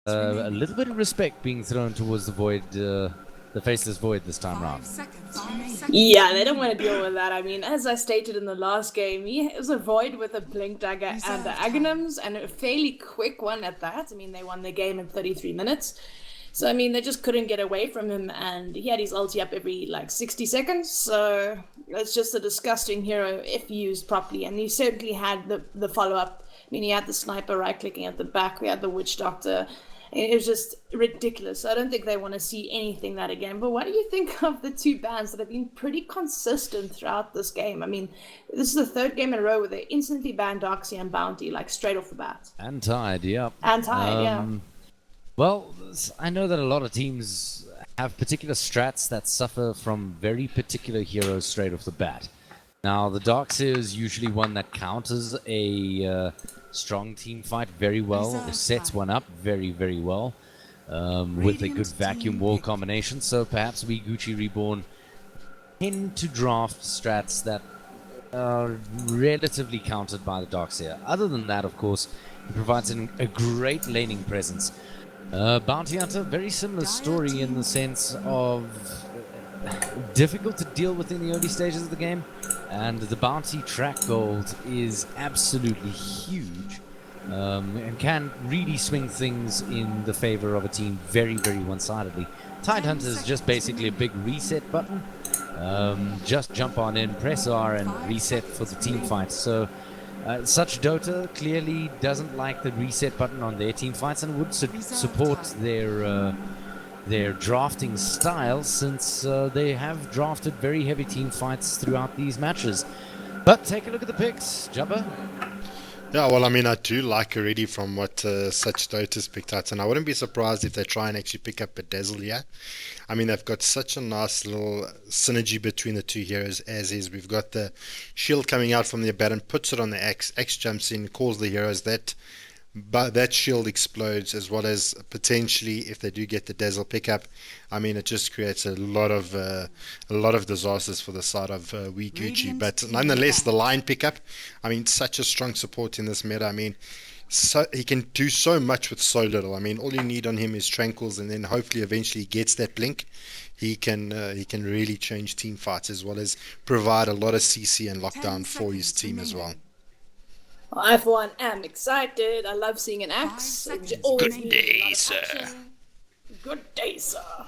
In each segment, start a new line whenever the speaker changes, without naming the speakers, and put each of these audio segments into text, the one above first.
A little bit of respect being thrown towards the void, the faceless void this time round.
Yeah, they don't want to deal with that. I mean, as I stated in the last game, he was a void with a blink dagger and the Aghanims, and a fairly quick one at that. I mean, they won the game in 33 minutes. So, I mean, they just couldn't get away from him, and he had his ulti up every, 60 seconds. So, it's just a disgusting hero if used properly. And he certainly had the follow-up. I mean, he had the sniper right-clicking at the back. We had the witch doctor. It was just ridiculous. I don't think they want to see anything that again. But what do you think of the two bans that have been pretty consistent throughout this game? I mean, this is the third game in a row where they instantly banned Doxy and Bounty, straight off the bat.
And tied, yeah.
And tied, yeah.
Well, I know that a lot of teams have particular strats that suffer from very particular heroes straight off the bat. Now, the Darkseer is usually one that counters a strong team fight very well, or sets one up very, very well, with a good vacuum wall combination. So perhaps we Gucci Reborn tend to draft strats that are relatively countered by the Darkseer. Other than that, of course, he provides a great laning presence. Bounty Hunter, very similar story in the sense of difficult to deal with in the early stages of the game, and the bounty track gold is absolutely huge, and can really swing things in the favor of a team very, very one-sidedly. Tidehunter is just basically a big reset button. Just jump on in, press R, and reset for the team fight. So such Dota clearly doesn't like the reset button on their team fights and would support their drafting style, since they have drafted very heavy team fights throughout these matches. But take a look at the picks, Jubba.
Yeah, well, I mean, I do like already from what such Dota's picked out, and I wouldn't be surprised if they try and actually pick up a Dazzle here. I mean, they've got such a nice little synergy between the two heroes, as is. We've got the shield coming out from the Abaddon, puts it on the X jumps in, calls the heroes, but that shield explodes, as well as potentially, if they do get the Dazzle pickup, I mean, it just creates a lot of disasters for the side of Gucci. But nonetheless, the line pickup, I mean, such a strong support in this meta. I mean, so he can do so much with so little. I mean, all you need on him is tranquils, and then hopefully eventually he gets that blink. He can really change team fights, as well as provide a lot of CC and lockdown for his team as well.
I, for one, am excited. I love seeing an axe.
Good day, sir.
Good day, sir.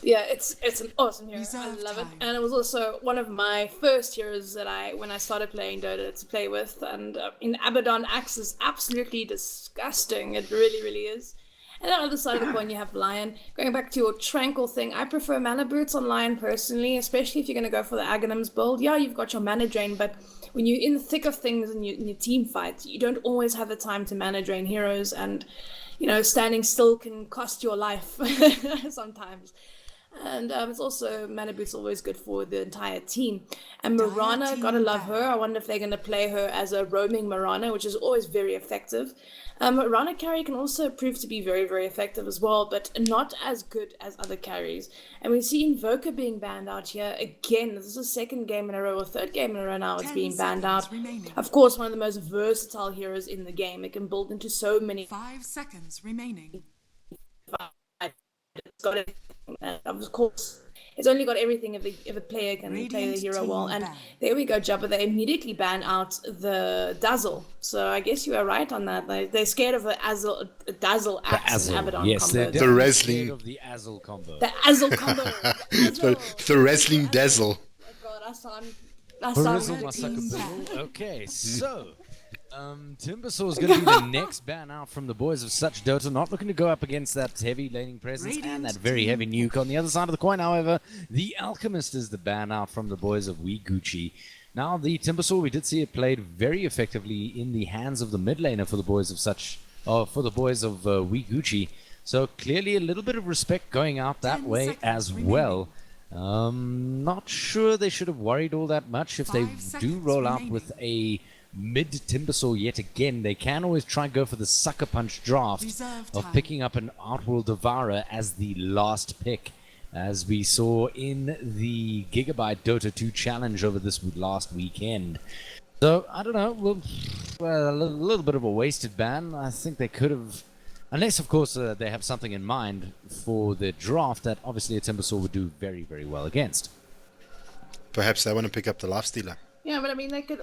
Yeah, it's an awesome hero. I love it. And it was also one of my first heroes that when I started playing Dota to play with. And in Abaddon, axe is absolutely disgusting. It really, really is. And on the other side of the coin, you have Lion. Going back to your Tranquil thing, I prefer mana boots on Lion personally, especially if you're going to go for the Aghanims build. Yeah, you've got your mana drain, but when you're in the thick of things in your team fights, you don't always have the time to mana drain heroes, and, standing still can cost your life sometimes. And it's also, mana boots always good for the entire team. And Mirana, gotta love her. I wonder if they're going to play her as a roaming Mirana, which is always very effective. Mirana carry can also prove to be very, very effective as well, but not as good as other carries. And we see Invoker being banned out here again. This is the second game in a row, or third game in a row now it's being banned out. Of course, one of the most versatile heroes in the game. It can build into so many.
5 seconds remaining.
It's got it. Of course, it's only got everything if a player can play the hero well. And there we go, Jubba. They immediately ban out the Dazzle. So I guess you are right on that. They're scared of the Dazzle axe and Abaddon combo.
The wrestling
of the Azzle combo.
The Azzle combo.
the wrestling Dazzle.
Oh God, that sounds
Okay, so Timbersaw is going to be the next ban out from the boys of Such Dota. Not looking to go up against that heavy laning presence and that very heavy nuke. On the other side of the coin, however, the Alchemist is the ban out from the boys of Gucci. Now, the Timbersaw, we did see it played very effectively in the hands of the mid laner for the boys of Gucci. So clearly a little bit of respect going out that way as well. Not sure they should have worried all that much. If they do roll out with a mid Timbersaw yet again, they can always try and go for the sucker punch draft of picking up an Outworld Devourer as the last pick, as we saw in the Gigabyte Dota 2 challenge over this last weekend. So, I don't know, well, a little bit of a wasted ban. I think they could have Unless, of course, they have something in mind for their draft that obviously a Timbersaw would do very, very well against.
Perhaps they want to pick up the Lifestealer.
Yeah, but I mean, they could.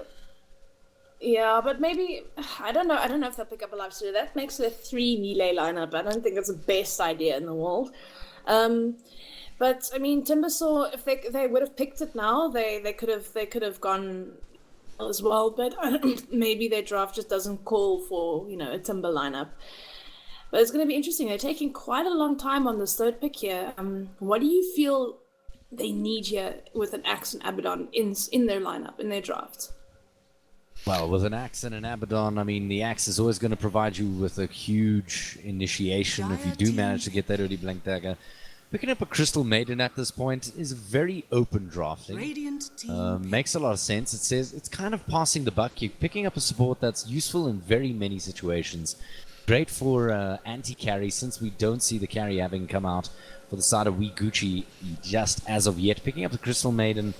Yeah, but maybe I don't know. I don't know if they'll pick up a lifestealer. That makes it a 3 melee lineup. I don't think it's the best idea in the world. But I mean, Timbersaw, if they would have picked it now, they could have gone as well. But maybe their draft just doesn't call for a Timber lineup. But it's going to be interesting. They're taking quite a long time on this third pick here. What do you feel they need here with an Axe and Abaddon in their lineup, in their draft?
Well, with an Axe and an Abaddon, I mean, the Axe is always going to provide you with a huge initiation if you do manage to get that early Blink Dagger. Picking up a Crystal Maiden at this point is very open drafting. Makes a lot of sense. It says it's kind of passing the buck. You're picking up a support that's useful in very many situations. Great for anti-carry, since we don't see the carry having come out for the side of Wee Gucci just as of yet. Picking up the Crystal Maiden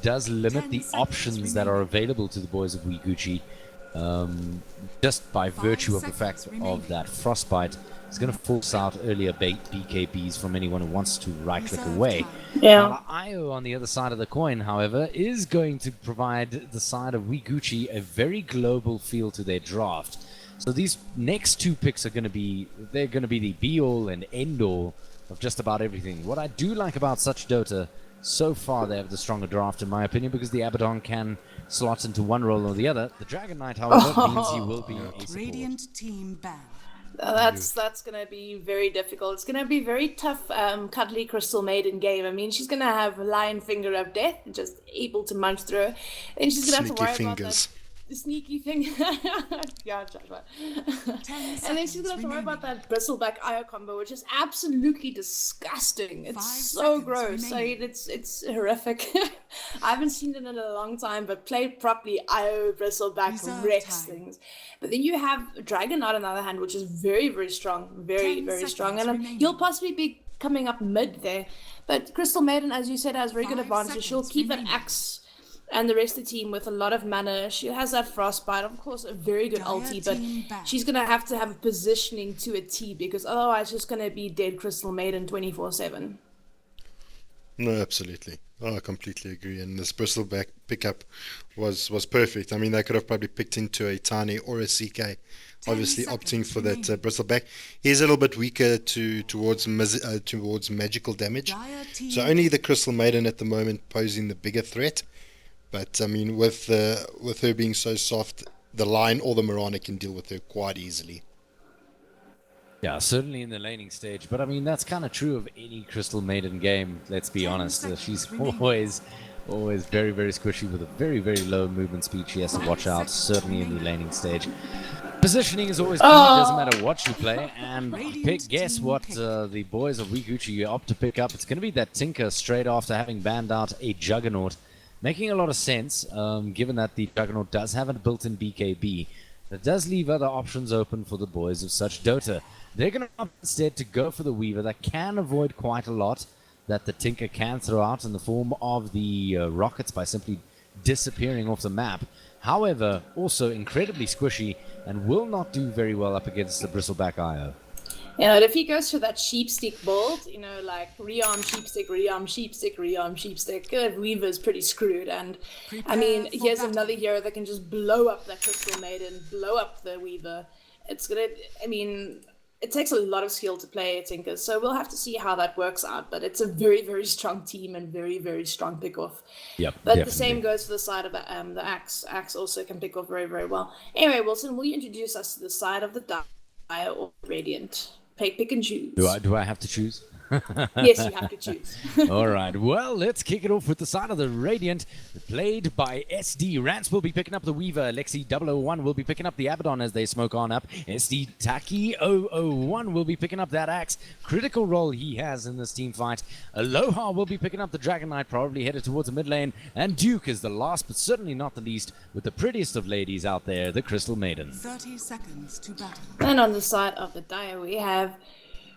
does limit the options that are available to the boys of Wee Gucci, just by virtue of the fact of that Frostbite. It's going to force out earlier BKBs from anyone who wants to right-click away.
Yeah.
Io on the other side of the coin, however, is going to provide the side of Wee Gucci a very global feel to their draft. So these next two picks are going to be the be-all and end-all of just about everything. What I do like about such Dota, so far they have the stronger draft in my opinion, because the Abaddon can slot into one role or the other. The Dragon Knight, however, means he will be a support.
Radiant team ban.
That's going to be very difficult. It's going to be very tough, cuddly Crystal Maiden game. I mean, she's going to have Lion Finger of Death, just able to munch through her. And she's going to have to worry about that sneaky thing. Yeah, Joshua. And then she's going to have to worry about that Bristleback IO combo, which is absolutely disgusting. It's so gross. I mean, it's horrific. I haven't seen it in a long time, but played properly, IO Bristleback wrecks things. But then you have Dragon Knight on the other hand, which is very, very strong. Very, very strong. And he'll possibly be coming up mid there. But Crystal Maiden, as you said, has very good advantage. She'll keep that Axe and the rest of the team with a lot of mana. She has that Frostbite, of course, a very good ulti, but she's going to have a positioning to a T, because otherwise she's going to be dead Crystal Maiden 24/7.
No, absolutely. Oh, I completely agree. And this Bristleback pickup was perfect. I mean, they could have probably picked into a Tiny or a CK. Obviously opting for that Bristleback. He's a little bit weaker towards magical damage. So only the Crystal Maiden at the moment posing the bigger threat. But I mean, with her being so soft, the Lion or the Mirana can deal with her quite easily.
Yeah, certainly in the laning stage. But I mean, that's kind of true of any Crystal Maiden game, let's be honest. She's always very, very squishy with a very, very low movement speed. She has to watch out, certainly in the laning stage. Positioning is always key, doesn't matter what you play. And guess what the boys of Wee Gucci opt to pick up? It's going to be that Tinker straight after having banned out a Juggernaut. Making a lot of sense, given that the Juggernaut does have a built-in BKB. That does leave other options open for the boys of such Dota. They're going to opt instead to go for the Weaver that can avoid quite a lot that the Tinker can throw out in the form of the rockets by simply disappearing off the map. However, also incredibly squishy and will not do very well up against the Bristleback IO.
Yeah, but if he goes for that sheepstick build, like rearm sheepstick, rearm sheepstick, rearm sheepstick, Weaver's pretty screwed. And I mean, here's another hero that can just blow up that Crystal Maiden, blow up the Weaver. It takes a lot of skill to play Tinker, so we'll have to see how that works out. But it's a very, very strong team and very, very strong pick-off.
Yep,
but
definitely.
The same goes for the side of the Axe. Axe also can pick off very, very well. Anyway, Wilson, will you introduce us to the side of the Dire or Radiant? Pick and choose.
Do I have to choose?
Yes, you have to choose.
All right, well, let's kick it off with the side of the Radiant, played by SD. Rance will be picking up the Weaver. Lexi 001 will be picking up the Abaddon as they smoke on up. SD Taki 001 will be picking up that Axe. Critical role he has in this team fight. Aloha will be picking up the Dragon Knight, probably headed towards the mid lane. And Duke is the last, but certainly not the least, with the prettiest of ladies out there, the Crystal Maiden.
30 seconds to battle.
And on the side of the Dire, we have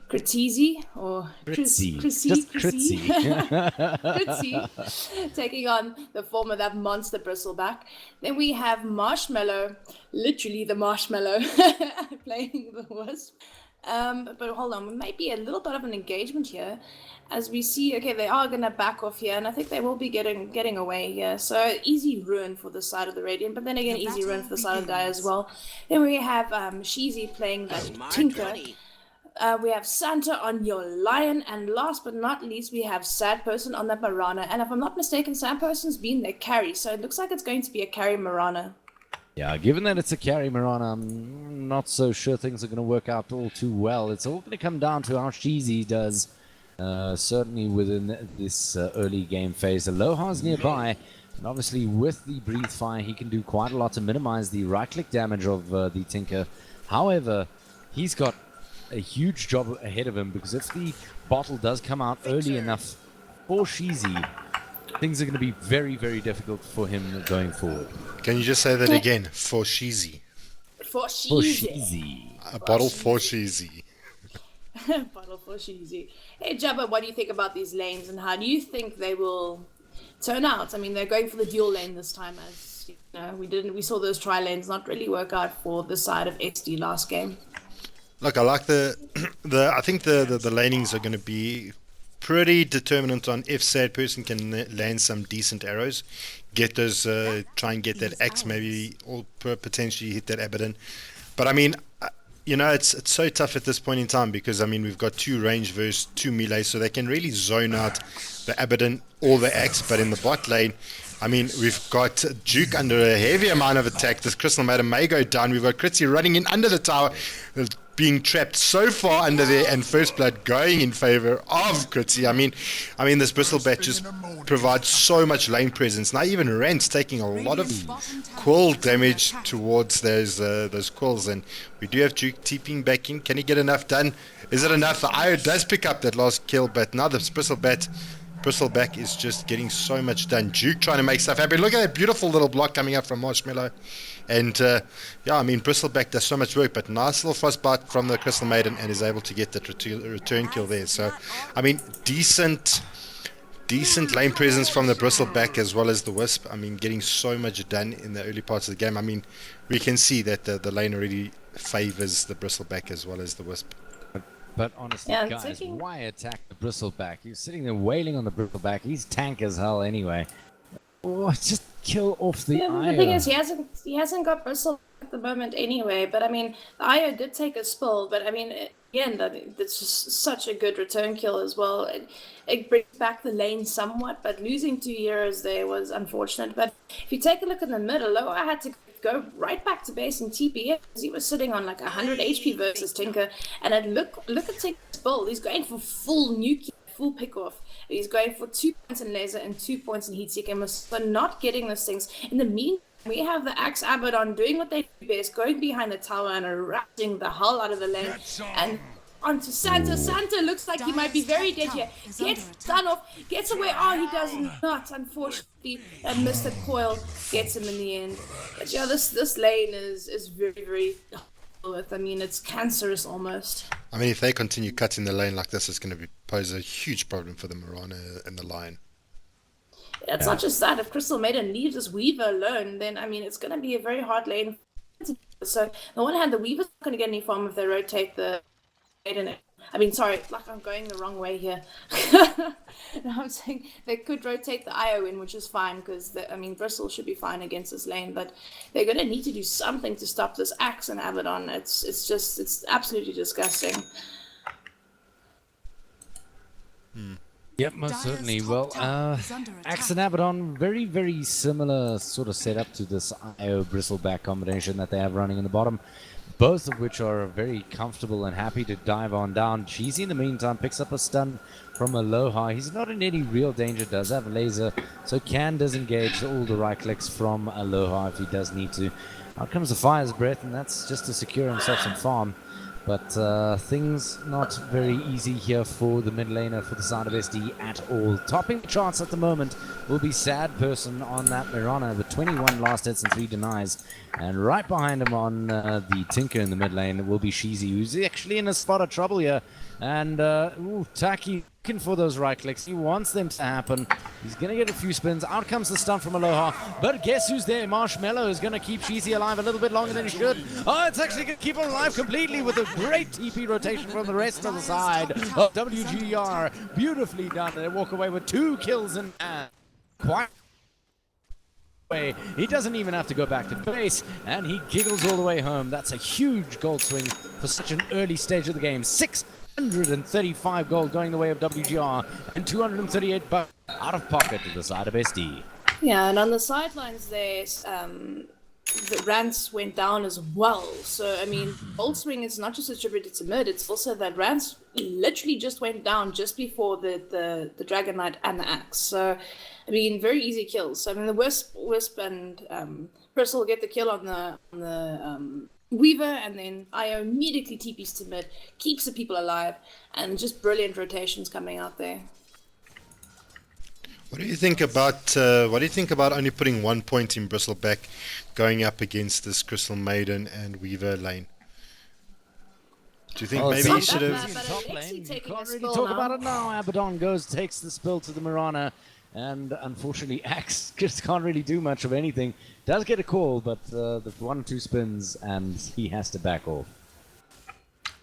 Kritzy, or
Kritzy.
Kritzy, taking on the form of that monster Bristleback. Then we have Marshmallow, literally the Marshmallow, playing the Wisp. But hold on, we might be a little bit of an engagement here, as we see. Okay, they are gonna back off here, and I think they will be getting away here. So easy ruin for the side of the Radiant, but then again, easy ruin for the side of the Dire as well. Then we have Sheezy playing that Tinker. We have Santa on your Lion, and last but not least, we have Sad Person on that Mirana. And if I'm not mistaken, Sad Person's been their carry, so it looks like it's going to be a carry Mirana.
Yeah, given that it's a carry Mirana, I'm not so sure things are going to work out all too well. It's all going to come down to how Sheezy does, certainly within this early game phase. Aloha's nearby, and obviously with the Breathe Fire, he can do quite a lot to minimize the right-click damage of the Tinker. However, he's got a huge job ahead of him, because if the bottle does come out early enough for Sheezy, things are going to be very, very difficult for him going forward.
Can you just say that again? For Sheezy.
For Sheezy.
For Sheezy.
A bottle for Sheezy.
Bottle for Sheezy. Hey, Jubba, what do you think about these lanes, and how do you think they will turn out? I mean, they're going for the dual lane this time, as you know, we saw those tri lanes not really work out for the side of SD last game.
Look, I like I think the lanings are going to be pretty determinant on if Sad Person can land some decent arrows, get those, try and get that axe maybe, or potentially hit that Abaddon. But I mean, you know, it's so tough at this point in time, because I mean, we've got 2 range versus 2 melee, so they can really zone out the Abaddon or the axe. But in the bot lane, I mean, we've got Duke under a heavy amount of attack. This Crystal Maiden may go down. We've got Kritzy running in under the tower, being trapped so far under there, and First Blood going in favor of Kritzy. I mean, this Bristlebat just provides so much lane presence. Now even Rent's taking a lot of quill damage towards those quills, and we do have Duke TPing back in. Can he get enough done? Is it enough? The Io does pick up that last kill, but now the Bristleback is just getting so much done. Duke trying to make stuff happen. Look at that beautiful little block coming up from Marshmallow. And yeah, I mean, Bristleback does so much work, but nice little frostbite from the Crystal Maiden, and is able to get that return kill there. So, I mean, decent lane presence from the Bristleback as well as the Wisp. I mean, getting so much done in the early parts of the game. I mean, we can see that the lane already favors the Bristleback as well as the Wisp.
But honestly,
yeah,
guys, why attack the Bristleback? He's sitting there wailing on the Bristleback. He's tank as hell anyway. Oh, just kill off the Io.
The thing is, he hasn't got Bristle at the moment anyway. But I mean, the Io did take a spill. But I mean, again, that's just such a good return kill as well. It brings back the lane somewhat, but losing 2 heroes there was unfortunate. But if you take a look in the middle, Loa had to go right back to base and TP because he was sitting on like 100 HP versus Tinker. And look at Tinker's build. He's going for full nuke, full pick off. He's going for 2 points in laser and 2 points in heat seek, and we're not getting those things. In the meantime, we have the Axe Abaddon doing what they do best, going behind the tower and erupting the hell out of the lane. And onto Santa. Santa looks like he might be very dead here. Gets done off, gets away. Oh, he does not. Unfortunately, that Mr. Coil gets him in the end. But yeah, this lane is very, very with. I mean, it's cancerous almost.
I mean, if they continue cutting the lane like this, it's going to pose a huge problem for the Mirana and the Lion.
It's not just that. If Crystal Maiden leaves this Weaver alone, then I mean, it's going to be a very hard lane. So on the one hand, the Weaver's not going to get any farm if they rotate the Maiden. I mean, sorry, like I'm going the wrong way here. I'm saying they could rotate the IO in, which is fine, because I mean, Bristle should be fine against this lane, but they're going to need to do something to stop this Axe and Abaddon. It's absolutely disgusting.
Yep, most certainly. Well, Axe and Abaddon, very, very similar sort of setup to this IO Bristleback combination that they have running in the bottom. Both of which are very comfortable and happy to dive on down. Cheesy, in the meantime, picks up a stun from Aloha. He's not in any real danger, does have a laser, so can disengage all the right clicks from Aloha if he does need to. Out comes the Fire's Breath, and that's just to secure himself some farm. But things not very easy here for the mid laner for the side of SD at all. Topping the charts at the moment will be Sad Person on that Mirana with 21 last hits and 3 denies. And right behind him on the Tinker in the mid lane will be Sheezy, who's actually in a spot of trouble here. And Taki looking for those right clicks. He wants them to happen. He's going to get a few spins. Out comes the stun from Aloha. But guess who's there? Marshmallow is going to keep Cheesy alive a little bit longer than he should. Oh, it's actually going to keep him alive completely with a great TP rotation from the rest of the side of WGR. Beautifully done. They walk away with 2 kills in hand. Quite. He doesn't even have to go back to base, and he giggles all the way home. That's a huge gold swing for such an early stage of the game. 635 gold going the way of WGR, and 238 bucks out of pocket to the side of SD.
Yeah, and on the sidelines there, the Rance went down as well. So, I mean, Gold Swing is not just attributed to mid, it's also that Rance literally just went down just before the Dragon Knight and the Axe. So, I mean, very easy kills. So, I mean, the Wisp and Bristle get the kill on the Weaver, and then Io immediately TPs to mid, keeps the people alive, and just brilliant rotations coming out there.
What do you think about only putting 1 point in Bristleback going up against this Crystal Maiden and Weaver lane? Do you think maybe he should have...
Top lane. You can't really talk about it now. Abaddon takes the spill to the Mirana, and unfortunately Axe just can't really do much of anything. Does get a call, but the 1 or 2 spins and he has to back off.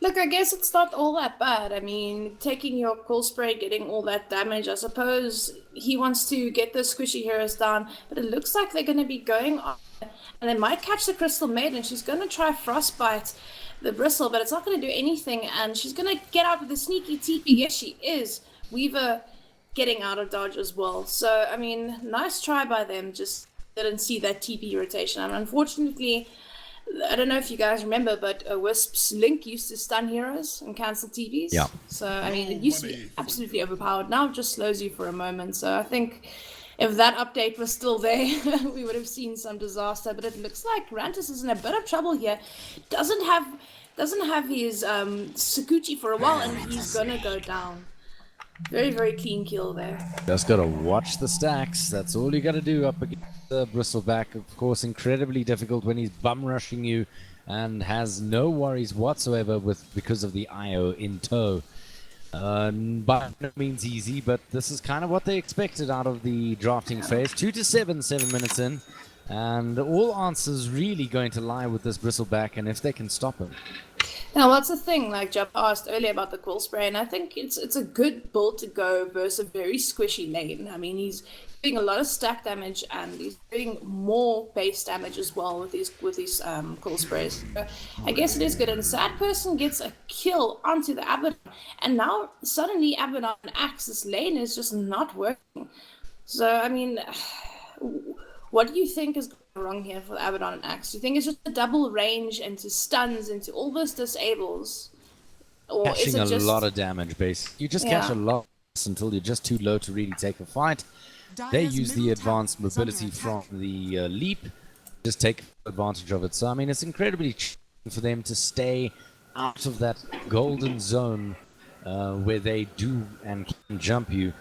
Look, I guess it's not all that bad. I mean, taking your cool spray, getting all that damage, I suppose he wants to get the squishy heroes down, but it looks like they're going to be going on, and they might catch the Crystal Maiden. She's going to try Frostbite the Bristle, but it's not going to do anything, and she's going to get out with a sneaky TP. Yes, she is. Weaver getting out of dodge as well. So, I mean, nice try by them, just didn't see that TP rotation. And unfortunately, I don't know if you guys remember, but Wisp's Link used to stun heroes and cancel TVs.
Yeah.
So, I mean, it used to be absolutely overpowered. Now it just slows you for a moment. So I think if that update was still there, we would have seen some disaster. But it looks like Rantis is in a bit of trouble here. Doesn't have his Sakuchi for a while, and he's going to go down. Very, very clean kill there.
Just got to watch the stacks. That's all you got to do up against the Bristleback. Of course, incredibly difficult when he's bum rushing you and has no worries whatsoever because of the IO in tow. By no means easy, but this is kind of what they expected out of the drafting phase. 2 to 7 minutes in, and all answers really going to lie with this Bristleback and if they can stop him.
Now, what's the thing? Like Jub asked earlier about the Quill Spray, and I think it's a good build to go versus a very squishy lane. I mean, he's doing a lot of stack damage, and he's doing more base damage as well with these Quill Sprays. So I guess it is good. And Sad Person gets a kill onto the Abaddon, and now suddenly Abaddon Axe, this lane is just not working. So, I mean, what do you think is wrong here for Abaddon and Axe? Do you think it's just a double range into stuns, into all those disables? Or
Catching
is it just...
a lot of damage base. You just catch a lot until you're just too low to really take a fight. They use the advanced mobility from the leap, just take advantage of it. So, I mean, it's incredibly challenging for them to stay out of that golden zone where they do and can jump you.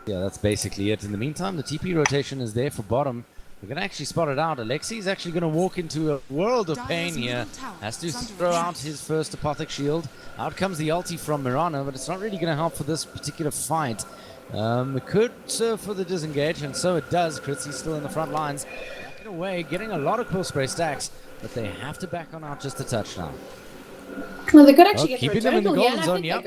Yeah, that's basically it. In the meantime, the TP rotation is there for bottom. We're going to actually spot it out. Alexi's actually going to walk into a world of pain here. Has to throw out his first Apothic Shield. Out comes the ulti from Mirana, but it's not really going to help for this particular fight. It could serve for the disengage, and so it does. Kritzy's still in the front lines. Backing away, getting a lot of Quill Spray stacks, but they have to back on out just a touch now.
Well, they could actually get
keeping them in the golden zone,
yep,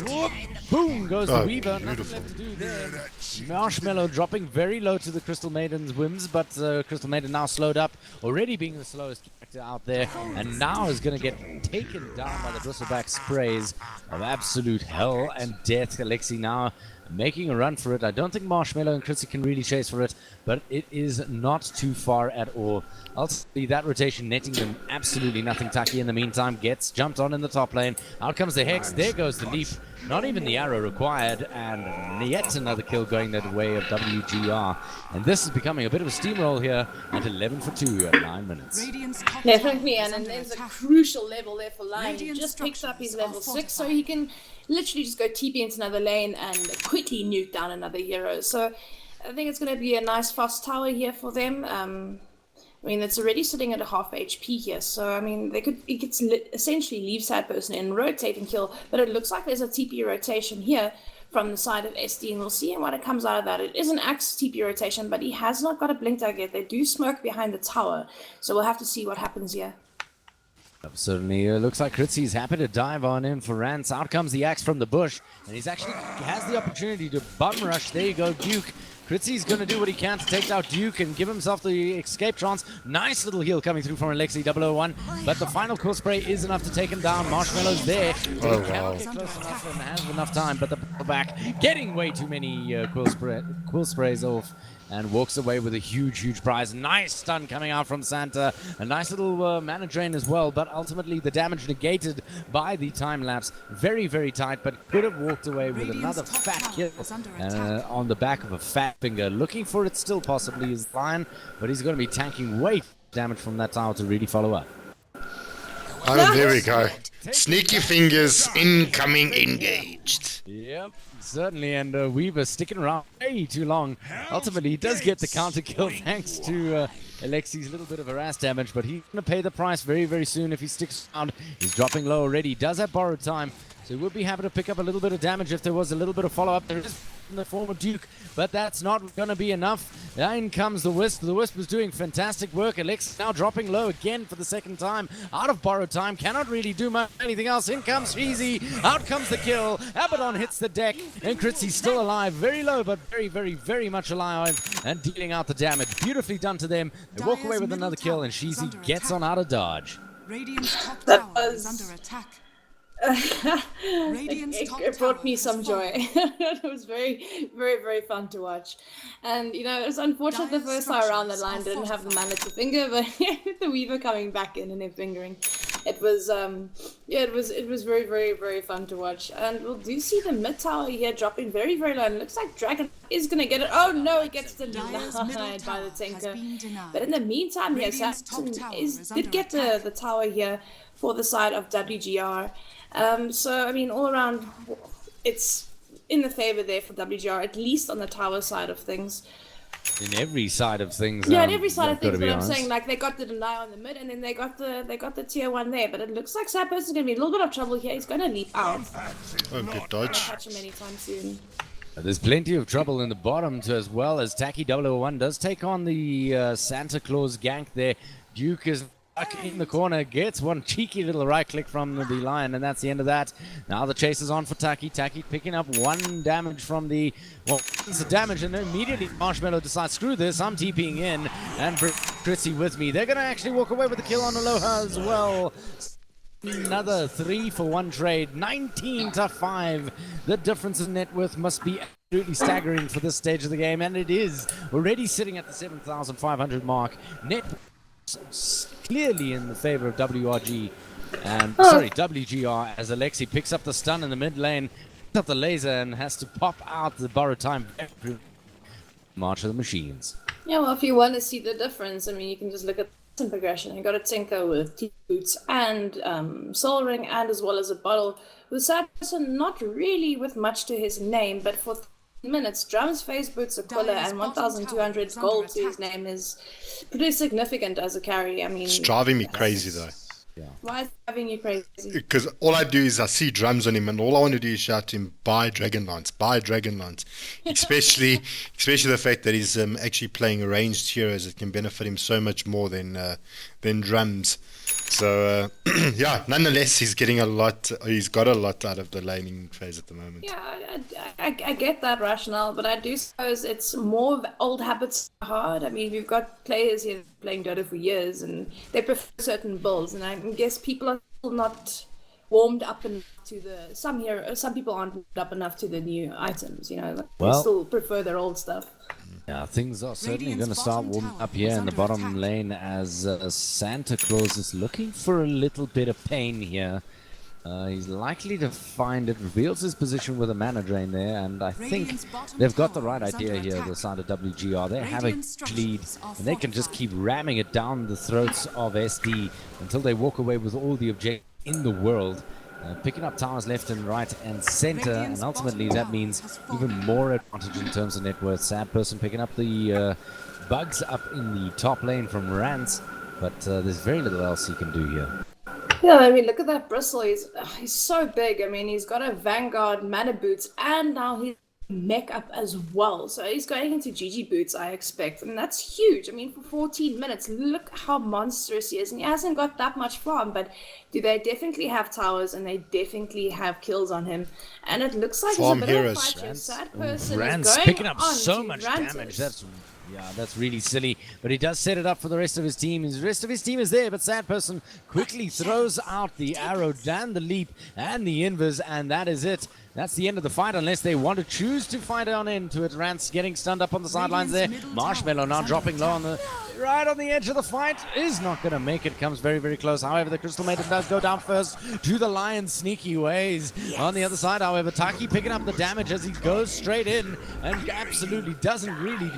whoop, boom goes the Weaver. Nothing left to do there. Marshmallow dropping very low to the Crystal Maiden's whims, but Crystal Maiden now slowed up, already being the slowest character out there, and now is going to get taken down by the Bristleback sprays of absolute hell and death. Alexi now making a run for it. I don't think Marshmallow and Kritzy can really chase for it, but it is not too far at all. Ultimately, that rotation netting them absolutely nothing. Taki, in the meantime, gets jumped on in the top lane. Out comes the Hex. There goes the leap. Not even the arrow required, and yet another kill going that way of WGR. And this is becoming a bit of a steamroll here at 11 for 2 at 9 minutes.
Definitely, and there's a crucial level there for Lion. He just picks up his level 6, so he can literally just go TP into another lane and quickly nuke down another hero. So I think it's going to be a nice fast tower here for them. I mean, it's already sitting at a half HP here, so I mean, it could essentially leave Sad Person in, rotate and kill, but it looks like there's a TP rotation here from the side of SD, and we'll see what it comes out of that. It is an Axe TP rotation, but he has not got a blink dagger yet. They do smoke behind the tower, so we'll have to see what happens here.
Certainly looks like Kritzy's happy to dive on in for Rance. Out comes the Axe from the bush, and he's actually has the opportunity to bum rush. There you go, Duke. Kritzy's going to do what he can to take out Duke and give himself the escape chance. Nice little heal coming through from Alexi 001, but the final Quill Spray is enough to take him down. Marshmallow's there.
Oh,
he cannot get close enough and has enough time, but the back getting way too many Quill Sprays off. And walks away with a huge prize. Nice stun coming out from Santa. A nice little mana drain as well, but ultimately the damage negated by the time lapse. Very tight, but could have walked away with another fat kill on the back of a fat finger. Looking for it still possibly is Lion, but he's going to be tanking way damage from that tower to really follow up.
Oh, there we go. Sneaky fingers incoming engaged.
Yep, certainly, and Weaver sticking around way too long. Ultimately, he does get the counter kill thanks to Alexi's little bit of harass damage, but he's going to pay the price very soon if he sticks around. He's dropping low already. He does have borrowed time, so he would be happy to pick up a little bit of damage if there was a little bit of follow-up. There is in the form of Duke, but that's not going to be enough. In comes the Wisp. The Wisp is doing fantastic work. Alex now dropping low again for the second time. Out of borrowed time. Cannot really do much anything else. In comes Cheesy. Out comes the kill. Abaddon hits the deck. And Kritzy's still alive. Very low, but very much alive. And dealing out the damage. Beautifully done to them. They walk away with another kill, and Cheesy gets on out of dodge.
Radiant's top tower is under attack.
It brought me some joy. It was very fun to watch, and you know, it was unfortunate the first time around that Lion didn't have the mana to finger, but the Weaver coming back in and then fingering, it was it was very fun to watch. And we'll do see the mid tower here dropping very low, and it looks like Dragon is gonna get it. Oh no, it gets denied by the Tinker. But in the meantime, here Samson did get the tower here for the side of WGR. So, I mean, all around, it's in the favor there for WGR, at least on the tower side of things.
In every side of things.
Yeah, in every side of things, but I'm saying, like, they got the deny on the mid, and then they got the tier 1 there, but it looks like Sad Person's going to be a little bit of trouble here. He's going to leap out.
Oh, good dodge.
Catch him anytime soon.
There's plenty of trouble in the bottom too, as well, as Tacky 001 does take on the Santa Claus gank there. Duke is in the corner, gets one cheeky little right click from the Lion, and that's the end of that. Now the chase is on for Taki. Taki picking up 1 damage from the, well, it's a damage, and immediately Marshmallow decides, screw this, I'm TPing in, and Kritzy with me. They're going to actually walk away with the kill on Aloha as well. Another 3-for-1 trade, 19-5. The difference in net worth must be absolutely staggering for this stage of the game, and it is already sitting at the 7,500 mark. Net clearly in the favor of WRG and WGR, as Alexi picks up the stun in the mid lane, picks up the laser, and has to pop out the borrowed time. March of the Machines.
Yeah, well, if you want to see the difference, I mean, you can just look at the progression. You got a Tinker with T-Boots and Soul Ring, and as well as a bottle with Sad Person, not really with much to his name, but for minutes, Drums, Face Boots, Aquila, and 1,200 gold to his name is pretty significant as a carry. I mean,
it's driving me crazy though.
Yeah.
Why is it driving you crazy?
Because all I do is I see drums on him, and all I want to do is shout to him, buy Dragon Lance, buy Dragon Lance. Especially the fact that he's actually playing ranged heroes that can benefit him so much more than drums. So yeah, nonetheless, he's got a lot out of the laning phase at the moment.
Yeah, I get that rationale, but I do suppose it's more of old habits hard. I mean, we've got players here playing Dota for years, and they prefer certain builds, and I guess people are still not warmed up enough to the some people aren't warmed up enough to the new items. You know, they still prefer their old stuff.
Yeah, things are certainly going to start warming up here in the bottom lane, as Santa Claus is looking for a little bit of pain here. He's likely to find it, reveals his position with a mana drain there, and I think they've got the right idea here, the side of WGR. They have a lead, and they can just keep ramming it down the throats of SD until they walk away with all the objectives in the world. Picking up towers left and right and center, and ultimately that means even more advantage in terms of net worth. Sad Person picking up the bugs up in the top lane from Rance, but there's very little else he can do here.
Yeah, I mean, look at that bristle. He's so big. I mean, he's got a Vanguard mana boots, and now he's mech up as well. So he's going into GG boots, I expect, and that's huge. I mean, for 14 minutes, look how monstrous he is, and he hasn't got that much farm. But do they definitely have towers, and they definitely have kills on him? And it looks like
Farm
he's a bit
heroes.
of a fight here. Sad person
Rance
is going
picking up
on
so
to
much
Rantis.
damage. That's really silly. But he does set it up for the rest of his team. The rest of his team is there, but Sad Person quickly throws out the arrow and the leap and the invis, and that is it. That's the end of the fight, unless they want to choose to fight on into it. Rance getting stunned up on the sidelines there. Marshmallow now dropping low on right on the edge of the fight. Is not going to make it. Comes very, very close. However, the Crystal Maiden does go down first to the Lion's sneaky ways. On the other side, however, Taki picking up the damage as he goes straight in and absolutely doesn't really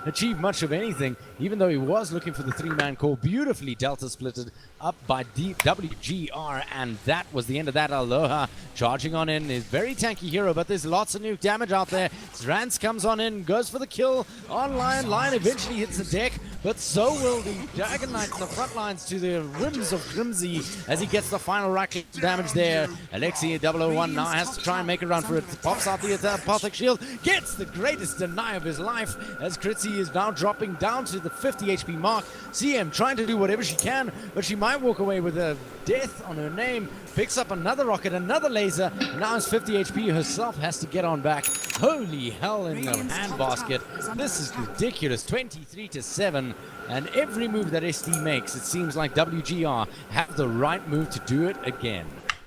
achieve much of anything, even though he was looking for the three-man core. Beautifully Delta splitted up by WGR, and that was the end of that. Aloha charging on in, is very tanky hero, but there's lots of nuke damage out there. Rance comes on in, goes for the kill on Lion. Lion eventually hits the deck, but so will the Dragon Knight on the front lines to the rims of Grimsy as he gets the final racket damage there. Alexi 001 now has to try and make a run for it. Pops out the Apothic Shield, gets the greatest deny of his life as Kritzy is now dropping down to the 50 HP mark. CM trying to do whatever she can, but she might walk away with a death on her name. Picks up another rocket, another laser, and now it's 50 HP herself, has to get on back. Holy hell in the handbasket. This is ridiculous. 23-7, and every move that SD makes, it seems like WGR have the right move to do it again.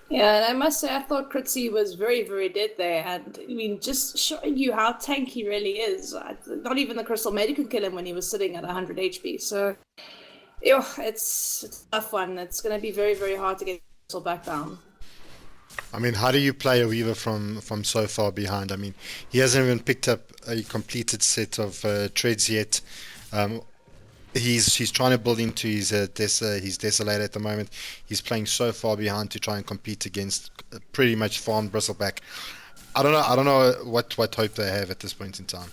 Yeah, and I must say, I thought Kritzy was very, very dead there. And I mean, just showing you how tanky he really is. Not even the Crystal Maiden could kill him when he was sitting at 100 HP. So, it's a tough one. It's going to be very, very hard to get Crystal back down.
I mean, how do you play a Weaver from so far behind? I mean, he hasn't even picked up a completed set of treads yet. He's trying to build into his Desolator at the moment. He's playing so far behind to try and compete against pretty much farmed Bristleback. I don't know what hope they have at this point in time.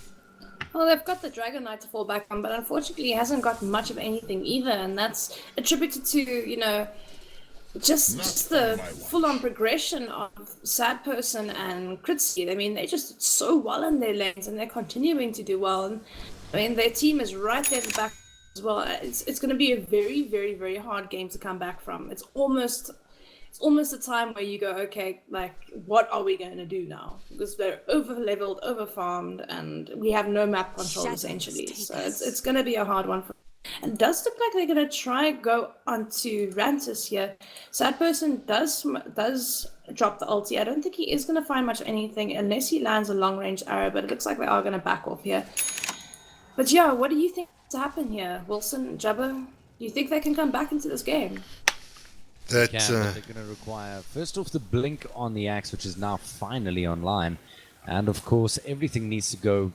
Well, they've got the Dragon Knight to fall back on, but unfortunately he hasn't got much of anything either, and that's attributed to, just the full-on progression of Sad Person and Kritzy. I mean, they just did so well in their lanes, and they're continuing to do well. And I mean, their team is right there at the back as well. It's going to be a very, very, very hard game to come back from. It's almost a time where you go, okay, like, what are we going to do now? Because they're over-leveled, over-farmed, and we have no map control, essentially. So it's going to be a hard one for. And it does look like they're going to try go onto Rantis here. Sad Person does drop the ulti. I don't think he is going to find much of anything unless he lands a long-range arrow, but it looks like they are going to back off here. But yeah, what do you think to happen here? Wilson, Jubba, do you think they can come back into this game?
They're going to require, first off, the blink on the axe, which is now finally online. And of course, everything needs to go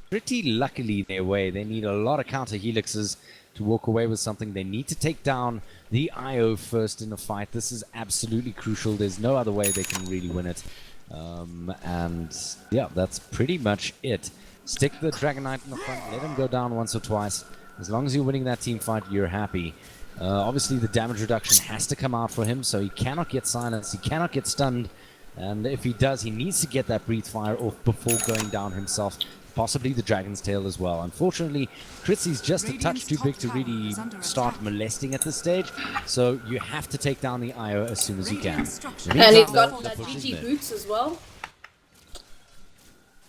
pretty luckily their way. They need a lot of counter helixes to walk away with something. They need to take down the IO first in the fight. This is absolutely crucial. There's no other way they can really win it. And yeah, that's pretty much it. Stick the Dragon Knight in the front, let him go down once or twice. As long as you're winning that team fight, you're happy. Obviously, the damage reduction has to come out for him, so he cannot get silenced, he cannot get stunned. And if he does, he needs to get that breathe fire off before going down himself. Possibly the Dragon's Tail as well. Unfortunately, Kritzy's just a touch too big to really start molesting at this stage, so you have to take down the IO as soon as you can.
And he's got that GG boots as well.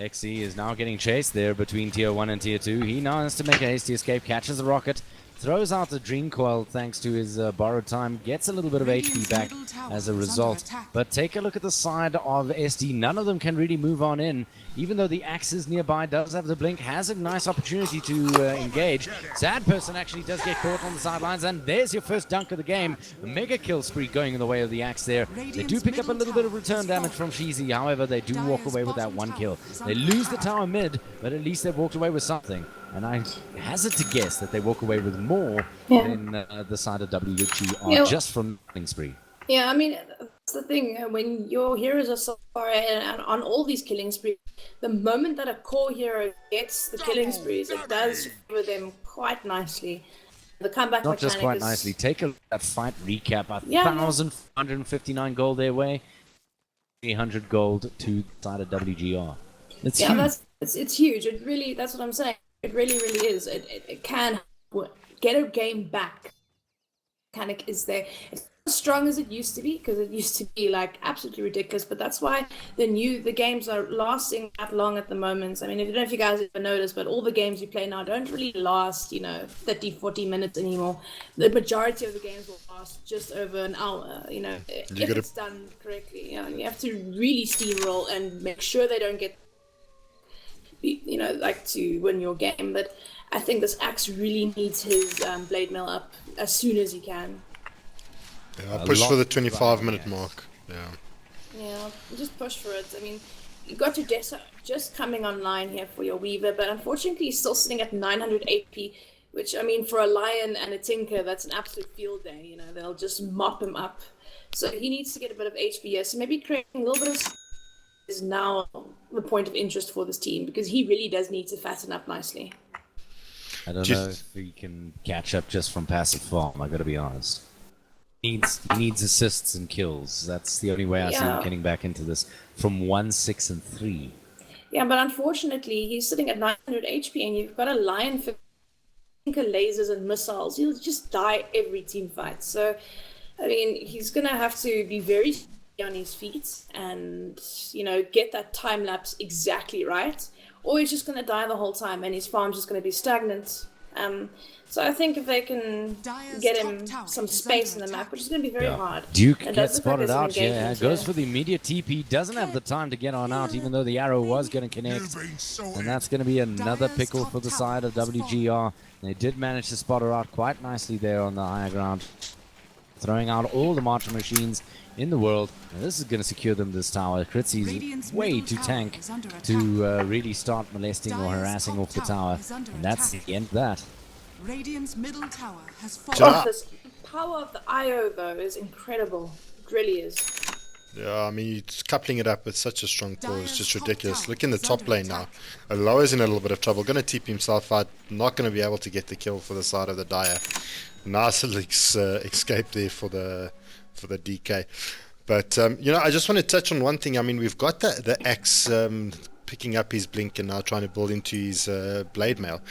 XE is now getting chased there between Tier 1 and Tier 2. He now has to make a hasty escape, catches the rocket, throws out the Dream Coil thanks to his borrowed time, gets a little bit of HP back as a result. But take a look at the side of SD. None of them can really move on in. Even though the axe is nearby, does have the blink, has a nice opportunity to engage. Sad Person actually does get caught on the sidelines, and there's your first dunk of the game. A mega kill spree going in the way of the axe there. They do pick up a little bit of return damage from Sheezy, however, they do walk away with that one kill. They lose the tower mid, but at least they've walked away with something. And I hazard to guess that they walk away with more than the side of WGR just from running spree.
Yeah, I mean, the thing. When your heroes are so far ahead and on all these killing sprees, the moment that a core hero gets the killing sprees, it does favor them quite nicely. The comeback
Not
mechanic
just quite
is
nicely. Take a look at that fight recap.
Yeah, yeah.
1,459 gold their way. 300 gold to the side of WGR. It's huge.
It's huge. It really, that's what I'm saying. It really, really is. It can get a game back. Mechanic is there. It's not as strong as it used to be, because it used to be like absolutely ridiculous. But that's why the games are lasting that long at the moment. I mean, I don't know if you guys ever noticed, but all the games you play now don't really last 30, 40 minutes anymore. The majority of the games will last just over an hour. If it's done correctly. You have to really steamroll and make sure they don't get to win your game. But I think this Axe really needs his blade mail up as soon as he can.
Yeah, I push for the 25-minute mark.
Yeah, just push for it. I mean, you got your Dessa just coming online here for your Weaver, but unfortunately he's still sitting at 900 AP, which, I mean, for a Lion and a Tinker, that's an absolute field day. They'll just mop him up. So he needs to get a bit of HPS. So maybe creating a little bit of is now the point of interest for this team, because he really does need to fatten up nicely.
I don't know if he can catch up just from passive farm, I gotta be honest. He needs assists and kills. That's the only way I see him getting back into this from 1, 6, and 3.
Yeah, but unfortunately, he's sitting at 900 HP, and you've got a Lion for lasers and missiles. He'll just die every team fight. So, I mean, he's gonna have to be very on his feet and get that time lapse exactly right, or he's just going to die the whole time and his farm's just going to be stagnant. So I think if they can get him some space in the map, which is going to be very hard.
Duke gets spotted out, goes for the immediate TP, doesn't have the time to get on out, even though the arrow was going to connect, and that's going to be another pickle for the side of WGR. They did manage to spot her out quite nicely there on the higher ground, throwing out all the marcher machines in the world, and this is going to secure them this tower. Kritzy's way too tank to really start molesting or harassing off the tower, and that's the end of that.
Radiant's middle tower has fallen.
This power of the IO though is incredible. It really is.
Yeah, I mean, it's coupling it up with such a strong core is just ridiculous. Look in the top lane now. Aloa's in a little bit of trouble. Going to TP himself out. Not going to be able to get the kill for the side of the Dire. Nice escape there for the DK. But I just want to touch on one thing. I mean, we've got the Axe picking up his blink and now trying to build into his blade mail.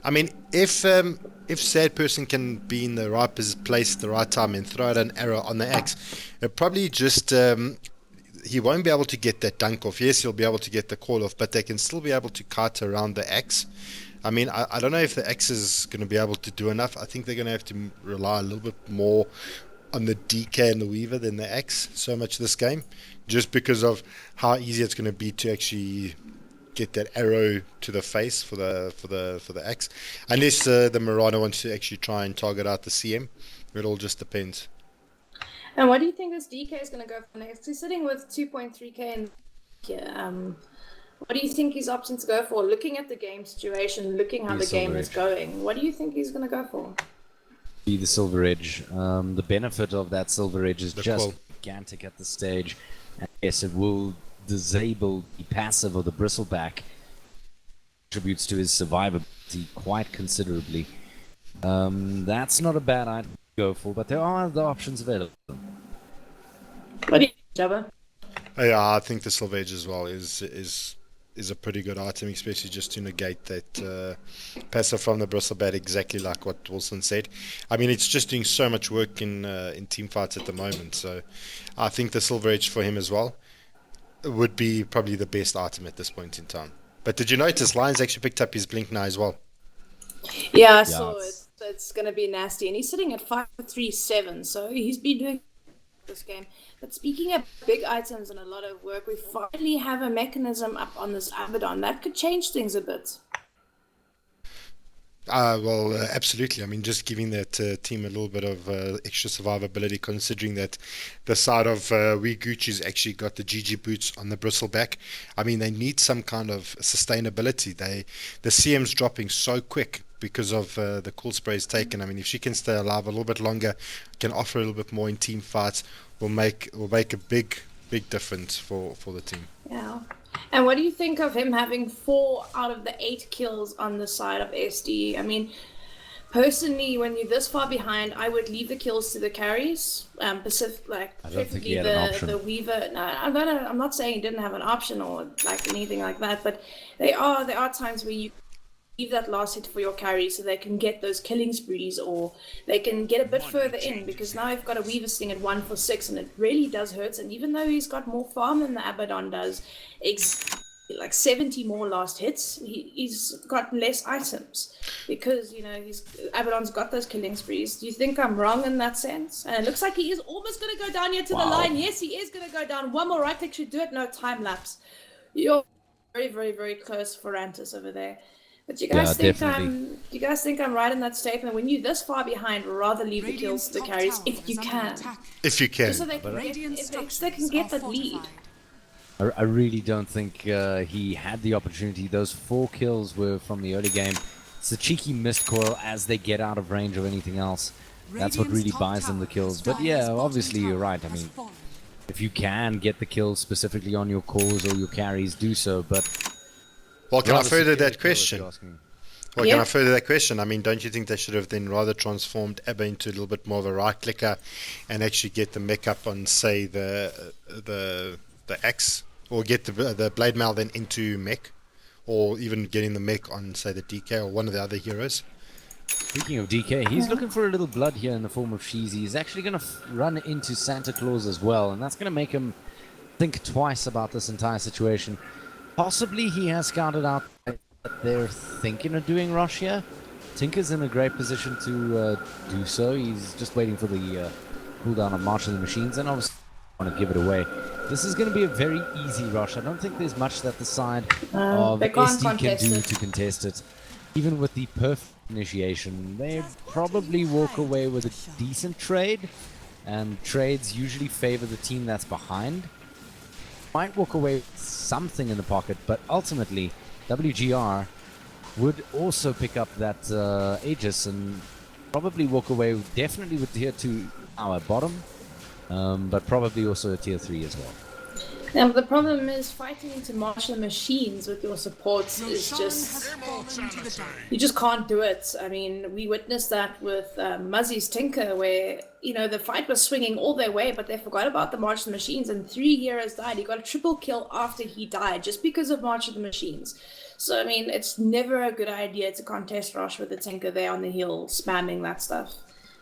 I mean, if Sad Person can be in the right place at the right time and throw out an arrow on the Axe, it probably just he won't be able to get that dunk off. Yes, he'll be able to get the call off, but they can still be able to kite around the Axe. I mean, I don't know if the Axe is going to be able to do enough. I think they're going to have to rely a little bit more on the DK and the Weaver than the Axe so much this game, just because of how easy it's going to be to actually get that arrow to the face for the Axe. Unless the Marauder wants to actually try and target out the CM, it all just depends.
And what do you think this DK is going to go for next? He's sitting with 2.3k in here. What do you think he's opting to go for? Looking at the game situation, looking how the game is going, what do you think he's going to go for?
Be the Silver Edge. The benefit of that Silver Edge is just gigantic at this stage. And yes, it will disable the passive of the Bristleback. Contributes to his survivability quite considerably. That's not a bad idea to go for, but there are other options available.
What do you think, Jubba?
Yeah, I think the Silver Edge as well is a pretty good item, especially just to negate that passive from the Bristlebat, exactly like what Wilson said. I mean, it's just doing so much work in team fights at the moment, so I think the Silver Edge for him as well would be probably the best item at this point in time. But did you notice Lions actually picked up his blink now as well?
Yeah, I saw it. So it's going to be nasty, and he's sitting at 537, so he's been doing this game. But speaking of big items and a lot of work, we finally have a mechanism up on this Abaddon that could change things a bit.
Well, absolutely. I mean, just giving that team a little bit of extra survivability, considering that the side of Gucci's actually got the GG boots on the Bristleback. I mean, they need some kind of sustainability. The CM's dropping so quick because of the cool sprays taken. I mean, if she can stay alive a little bit longer, can offer a little bit more in team fights, will make a big difference for the team.
Yeah. And what do you think of him having 4 out of the 8 kills on the side of SD? I mean, personally, when you're this far behind, I would leave the kills to the carries. Preferably the Weaver. No, I'm not saying he didn't have an option or like anything like that, but there are times where you leave that last hit for your carry so they can get those killing sprees, or they can get a bit further in, because now I've got a Weaver sting at 1 for 6 and it really does hurt. And even though he's got more farm than the Abaddon does, like 70 more last hits, he's got less items because, you know, Abaddon's got those killing sprees. Do you think I'm wrong in that sense? And it looks like he is almost going to go down here to the line. Yes, he is going to go down. One more right click should do it. No, time lapse. You're very, very, very close for Rantis over there. But you guys think I'm right in that statement? When you're this far behind, rather leave the kills to the carries if you can.
If you can.
Just so they can get that lead.
I really don't think he had the opportunity. Those 4 kills were from the early game. It's a cheeky missed coil as they get out of range of anything else. That's what really buys them the kills. But yeah, obviously you're right. I mean, if you can get the kills specifically on your cores or your carries, do so. But
well, can I further that question? Can I further that question? I mean, don't you think they should have then rather transformed Abba into a little bit more of a right clicker and actually get the mech up on, say, the axe? Or get the blade mail then into mech, or even getting the mech on, say, the DK or one of the other heroes.
Speaking of DK, he's looking for a little blood here in the form of Sheezy. He's actually going to run into Santa Claus as well, and that's going to make him think twice about this entire situation. Possibly he has scouted out that they're thinking of doing rush here. Tinker's in a great position to do so. He's just waiting for the cooldown on March of the Machines, and obviously want to give it away. This is going to be a very easy rush. I don't think there's much that the side of SD can do to contest it. Even with the perfect initiation, they probably walk away with a decent trade, and trades usually favor the team that's behind. Might walk away with something in the pocket, but ultimately WGR would also pick up that Aegis and probably walk away definitely with tier 2 our bottom. But probably also a tier 3 as well.
Now, the problem is fighting into martial machines with your supports is just... You just can't do it. I mean, we witnessed that with Muzzy's Tinker, where, you know, the fight was swinging all their way, but they forgot about the March of the Machines, and 3 heroes died. He got a triple kill after he died, just because of March of the Machines. So, I mean, it's never a good idea to contest rush with the Tinker there on the hill, spamming that stuff.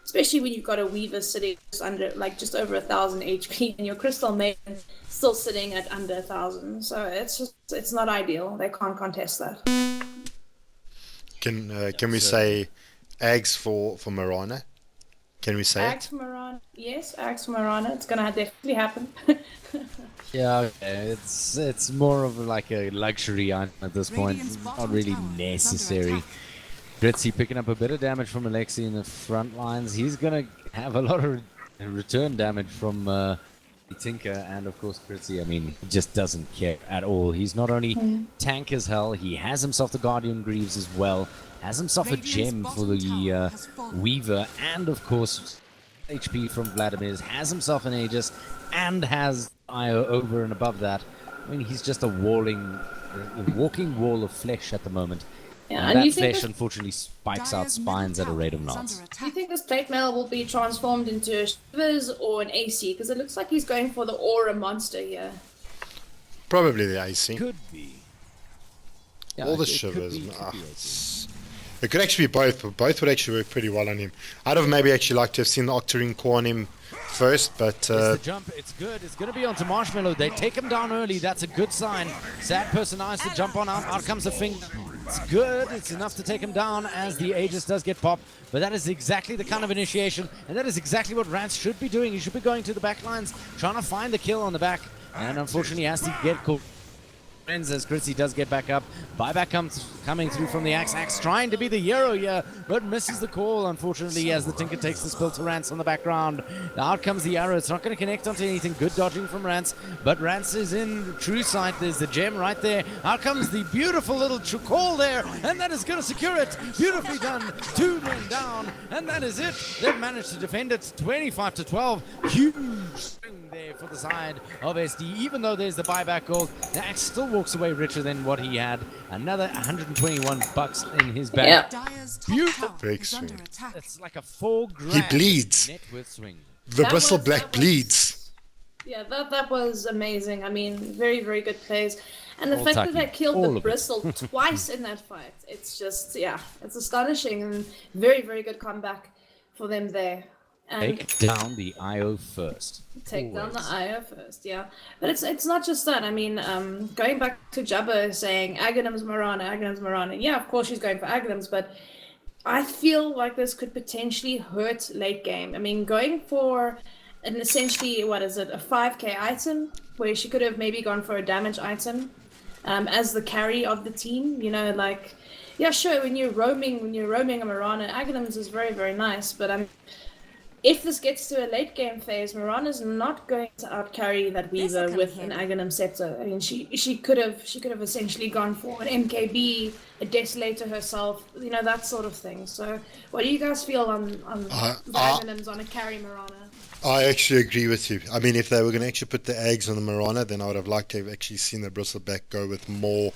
Especially when you've got a Weaver sitting just over 1,000 HP, and your Crystal Maiden still sitting at under 1,000. So it's not ideal. They can't contest that.
Can we say Ags for Marana? Can we say
Ags for Marana? Yes, Ags for Marana. It's gonna definitely happen.
Yeah, okay. It's more of like a luxury item at this point. It's not really necessary. Gritzy picking up a bit of damage from Alexi in the front lines. He's going to have a lot of return damage from Tinker and, of course, Gritzy. I mean, he just doesn't care at all. He's not only tank as hell, he has himself the Guardian Greaves as well. Has himself a gem for the Weaver. And, of course, HP from Vladimir's. Has himself an Aegis and has IO over and above that. I mean, he's just a walking wall of flesh at the moment.
Yeah,
and that flesh unfortunately spikes out spines at a rate of knots.
Do you think this plate mail will be transformed into a Shivers or an AC? Because it looks like he's going for the Aura monster here.
Probably the AC.
Could be. Yeah,
all the Shivers. It could actually be both, but both would actually work pretty well on him. I'd have maybe actually liked to have seen the Octarine core on him first, but...
It's the jump, it's good. It's going to be onto Marshmallow. They take him down early. That's a good sign. Sad person eyes to jump on out. Out comes the finger. It's good. It's enough to take him down as the Aegis does get popped. But that is exactly the kind of initiation, and that is exactly what Rance should be doing. He should be going to the back lines, trying to find the kill on the back. And unfortunately, he has to get caught friends as Chrissy does get back up. Buyback coming through from the Axe, trying to be the hero here, but misses the call, unfortunately, as the Tinker takes the spill to Rance on the background. Out comes the arrow. It's not going to connect onto anything. Good dodging from Rance, but Rance is in true sight. There's the gem right there. Out comes the beautiful little call there, and that is going to secure it. Beautifully done. 2 men down, and that is it. They've managed to defend it 25-12. Huge swing there for the side of SD. Even though there's the buyback goal, the Axe still walks away richer than what he had. Another 121 bucks in his bag.
Yeah.
Beautiful.
Big swing.
It's like a 4 grand
He bleeds.
net worth swing.
The
That
bristle
was-
black
that was-
bleeds.
Yeah, that was amazing. I mean, very, very good plays. And the
All
fact that
tucky.
they killed
All
the
of it.
bristle twice in that fight, it's just, yeah, it's astonishing and very, very good comeback for them there. And
Take down the IO first.
take down the
Always.
IO first, yeah. But it's not just that. I mean, going back to Jubba saying Aghanim's Marana. Yeah, of course she's going for Aghanim's, but I feel like this could potentially hurt late game. I mean, going for an essentially, what is it, a 5k item, where she could have maybe gone for a damage item as the carry of the team, you know, like, yeah, sure, when you're roaming a Marana, Aghanim's is very, very nice, but if this gets to a late game phase, Marana's not going to outcarry that Weaver
come
with
here.
an Aghanim Scepter. I mean, she could have essentially gone for an MKB, a Desolator herself, you know, that sort of thing. So, what do you guys feel on the Aghanims on a carry Marana?
I actually agree with you. I mean, if they were going to actually put the eggs on the Marana, then I would have liked to have actually seen the Bristleback go with more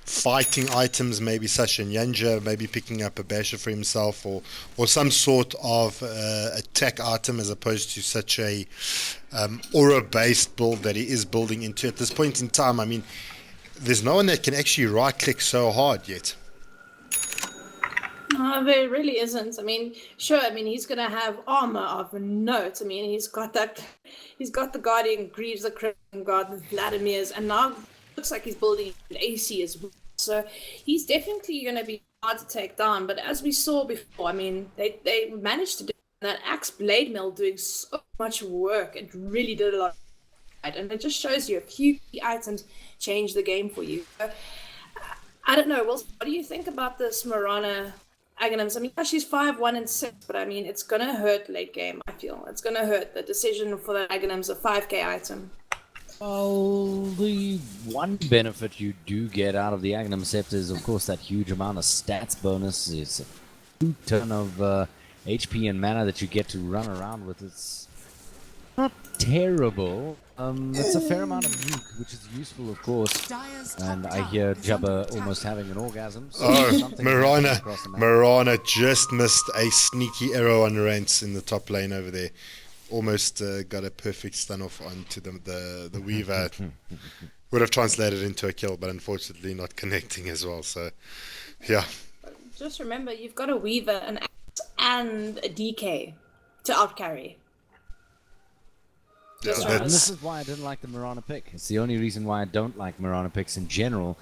fighting items, maybe such as Yanja, maybe picking up a basher for himself, or some sort of attack item, as opposed to such a aura-based build that he is building into at this point in time. I mean, there's no one that can actually right-click so hard yet.
No, there really isn't. I mean, sure. I mean, he's gonna have armor of note. I mean, he's got the Guardian Greaves, the Crimson Guard, the Vladimir's, and now looks like he's building an AC as well. So he's definitely gonna be hard to take down. But as we saw before, I mean, they managed to do that Axe Blade Mill doing so much work. It really did a lot, and it just shows you a few key items change the game for you. I don't know. Well, what do you think about this Marana Aghanims? I mean, she's 5-1 and 6, but I mean, it's gonna hurt late game. I feel it's gonna hurt. The decision for the Aghanims, a 5k item.
Well, the one benefit you do get out of the Aghanim Scepter is, of course, that huge amount of stats bonus. It's a ton of HP and mana that you get to run around with. It's not terrible. It's a fair amount of nuke, which is useful, of course. And I hear Jubba almost having an orgasm. So
Oh,
something
Marana.
across the map.
Marana just missed a sneaky arrow on Rance in the top lane over there. Almost got a perfect stun off onto the Weaver. Would have translated into a kill, but unfortunately not connecting as well. So, yeah.
Just remember, you've got a Weaver, an Axe, and a DK to outcarry. Just
Yeah,
remember
And this
that.
is why I didn't like the Marana pick. It's the only reason why I don't like Marana picks in general.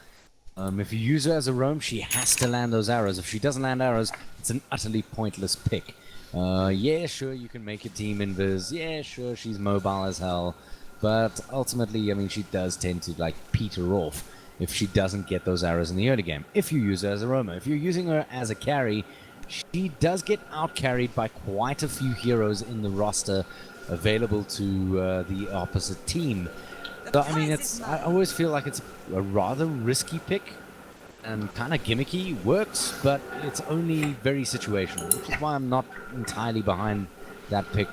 If you use her as a roam, she has to land those arrows. If she doesn't land arrows, it's an utterly pointless pick. Yeah, sure, you can make a team invis. Yeah, sure, she's mobile as hell. But ultimately, I mean, she does tend to, like, peter off if she doesn't get those arrows in the early game. If you use her as a roamer. If you're using her as a carry, she does get out-carried by quite a few heroes in the roster available to the opposite team. So, I mean, I always feel like it's a rather risky pick and kind of gimmicky. Works, but it's only very situational, which is why I'm not entirely behind that pick.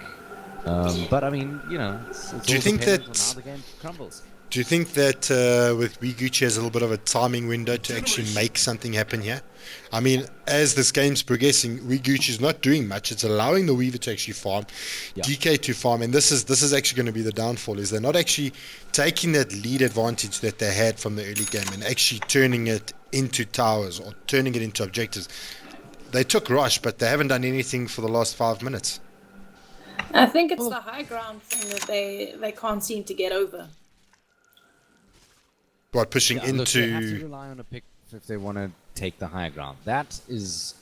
But I mean, you know, it's
Do you
all
think
dependent
that-
on how the game crumbles.
Do you think that with Wiguchi has a little bit of a timing window to actually make something happen here? I mean, as this game's progressing, Wiguchi is not doing much. It's allowing the Weaver to actually farm,
Yeah.
DK to farm, and this is actually going to be the downfall. Is they're not actually taking that lead advantage that they had from the early game and actually turning it into towers or turning it into objectives. They took Rush, but they haven't done anything for the last 5 minutes.
I think it's the high ground thing that they can't seem to get over.
What, pushing
Yeah, look, they have to
into...
rely on a pick if they want to take the higher ground. That is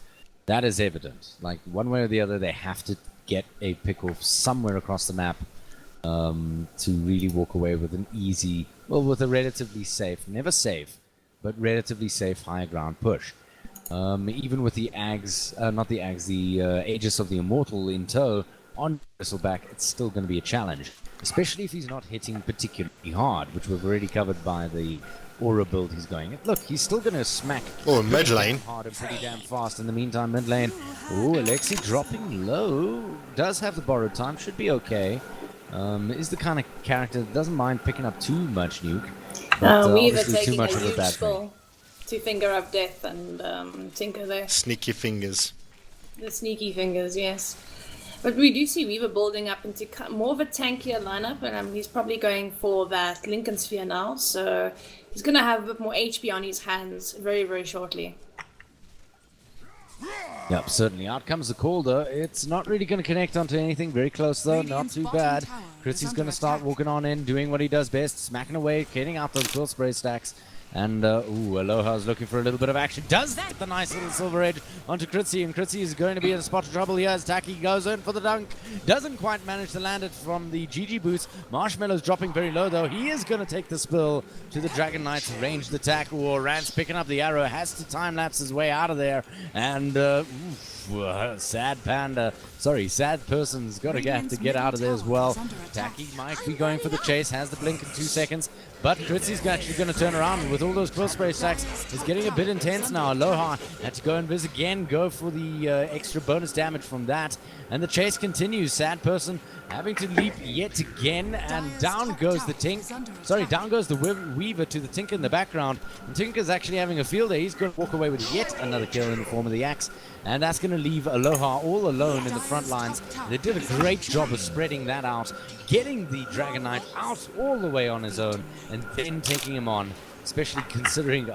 evident. Like, one way or the other, they have to get a pick off somewhere across the map to really walk away with an easy, well, with a relatively safe, never safe, but relatively safe higher ground push. Even with the the Aegis of the Immortal in tow on Bristleback, it's still going to be a challenge, especially if he's not hitting particularly hard, which we've already covered by the Aura build he's going. Look, he's still going to smack
mid lane
hard and pretty damn fast in the meantime. Mid lane, Alexi dropping low, does have the borrowed time, should be okay. Is the kind of character that doesn't mind picking up too much nuke, but
Weaver
obviously too
taking
much
a
of a
huge
bad thing.
spill. Two Finger of Death and Tinker there.
sneaky fingers.
The sneaky fingers, yes. But we do see Weaver building up into more of a tankier lineup, and he's probably going for that Lincoln Sphere now, so he's going to have a bit more HP on his hands very, very shortly.
Yep, certainly. Out comes the call, though. It's not really going to connect onto anything. Very close, though. Not too bad. Critsy's going to start walking on in, doing what he does best, smacking away, getting out those quill spray stacks. And, Aloha's looking for a little bit of action. Does that the nice little silver edge onto Critsy, and Critsy is going to be in a spot of trouble here as Taki goes in for the dunk. Doesn't quite manage to land it from the GG boost. Marshmallow's dropping very low, though. He is going to take the spill to the Dragon Knight's ranged attack. Rance picking up the arrow, has to time-lapse his way out of there. And, sad person's got to have to get out of there as well. Taki might be going for the chase, has the blink in 2 seconds, but Critsy's actually going to turn around with all those quill spray stacks. It's getting a bit intense now. Aloha had to go invis again, go for the extra bonus damage from that, and the chase continues. Sad person having to leap yet again, and down goes the Weaver to the Tinker in the background, and Tinker's actually having a field day. He's going to walk away with yet another kill in the form of the axe, and that's going to leave Aloha all alone in the front lines. They did a great job of spreading that out, getting the Dragon Knight out all the way on his own, and then taking him on, especially considering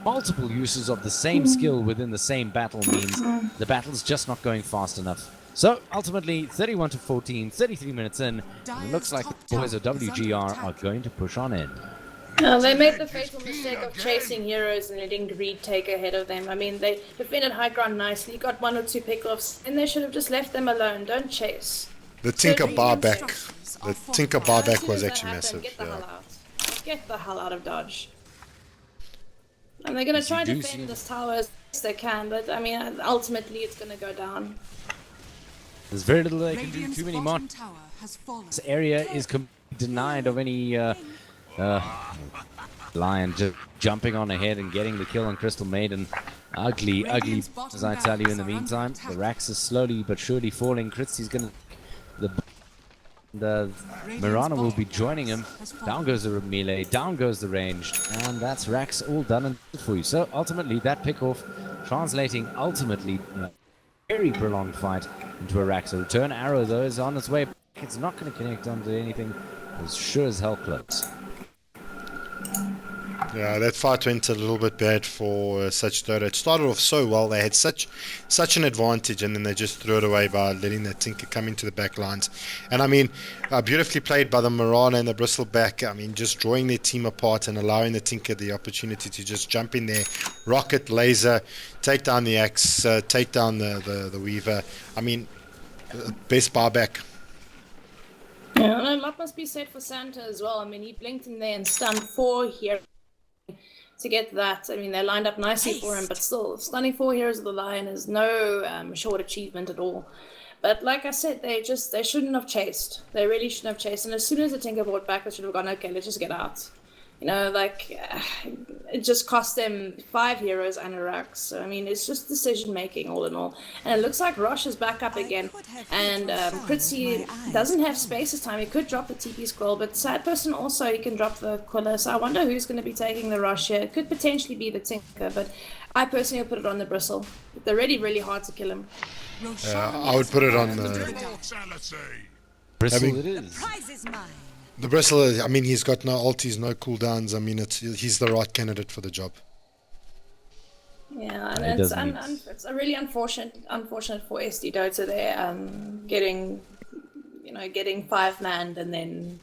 multiple uses of the same skill within the same battle means the battle's just not going fast enough. So ultimately, 31-14, 33 minutes in, and it looks like the boys of WGR are going to push on in.
They made the fatal mistake of chasing heroes and letting greed take ahead of them. I mean, they defended high ground nicely, got 1 or 2 pickoffs, and they should have just left them alone. Don't chase.
The Tinker barback. The Tinker barback was actually massive.
Get the hell out. Get the hell out of Dodge. And they're going to try to defend this tower as best they can, but I mean, ultimately it's going to go down.
There's very little they can do. Too many mon. This area is denied of any Lion just jumping on ahead and getting the kill on Crystal Maiden. Ugly, as I tell you in the meantime. The Rax is slowly but surely falling. Critsy's going to... Mirana will be joining him. Down goes the melee, down goes the range, and that's Rax all done and for you. So ultimately that pick-off translating ultimately very prolonged fight into a Rax. A return arrow though is on its way back. It's not going to connect onto anything as sure as hell close.
Yeah, that fight went a little bit bad for Such Dota. It started off so well. They had such an advantage, and then they just threw it away by letting that Tinker come into the back lines. And I mean, beautifully played by the Mirana and the Bristleback. I mean, just drawing their team apart and allowing the Tinker the opportunity to just jump in there, rocket, laser, take down the axe, take down the Weaver. I mean, best barback.
Yeah, and a lot must be said for Santa as well. I mean, he blinked in there and stunned 4 here to get that. I mean, they lined up nicely for him, but still, stunning 4 Heroes of the Lion is no short achievement at all. But like I said, they shouldn't have chased. They really shouldn't have chased. And as soon as the Tinker brought back, they should have gone, okay, let's just get out. You know, like, it just cost them 5 heroes and a Rax. So, I mean, it's just decision-making all in all. And it looks like Rosh is back up again. And Critsy doesn't have space this time. He could drop the TP scroll, but Sad Person also, he can drop the Quiller. So I wonder who's going to be taking the Rosh here. It could potentially be the Tinker, but I personally would put it on the Bristle. They're really, really hard to kill him.
I would put it on the...
Bristle it is.
The prize is mine.
The Bristle, I mean, he's got no ultis, no cooldowns. I mean, he's the right candidate for the job.
Yeah, and it's a really unfortunate for SD Dota there, getting 5-manned and then